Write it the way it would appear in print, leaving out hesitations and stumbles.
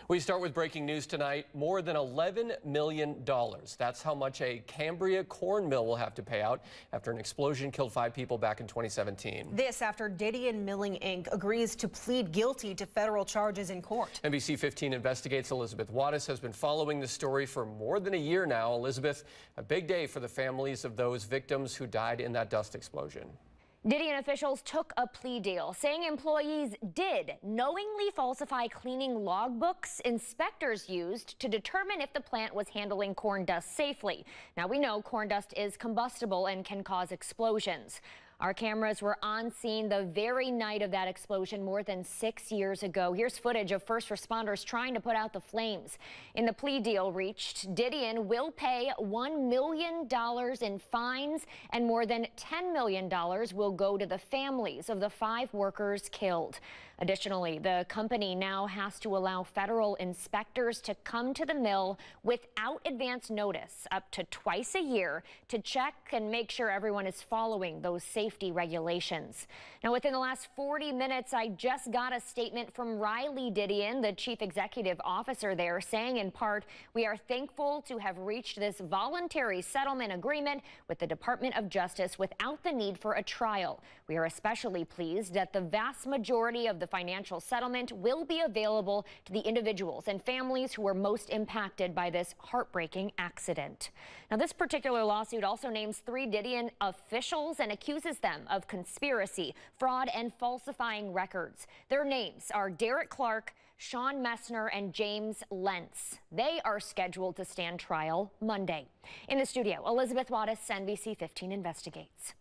We start with breaking news tonight. More than $11 million. That's how much a Cambria corn mill will have to pay out after an explosion killed 5 people back in 2017. This after Didion Milling Inc. agrees to plead guilty to federal charges in court. NBC 15 investigates. Elizabeth Wattis has been following the story for more than a year now. Elizabeth, a big day for the families of those victims who died in that dust explosion. Didion officials took a plea deal, saying employees did knowingly falsify cleaning logbooks inspectors used to determine if the plant was handling corn dust safely. Now, we know corn dust is combustible and can cause explosions. Our cameras were on scene the very night of that explosion more than 6 years ago. Here's footage of first responders trying to put out the flames. In the plea deal reached, Didion will pay $1 million in fines, and more than $10 million will go to the families of the 5 workers killed. Additionally, the company now has to allow federal inspectors to come to the mill without advance notice up to twice a year to check and make sure everyone is following those safety regulations. Now, within the last 40 minutes, I just got a statement from Riley Didion, the chief executive officer there, saying in part, "We are thankful to have reached this voluntary settlement agreement with the Department of Justice without the need for a trial. We are especially pleased that the vast majority of the financial settlement will be available to the individuals and families who were most impacted by this heartbreaking accident." Now, this particular lawsuit also names 3 Didion officials and accuses them of conspiracy, fraud, and falsifying records. Their names are Derek Clark, Sean Messner, and James Lentz. They are scheduled to stand trial Monday. In the studio, Elizabeth Wattis, NBC 15 investigates.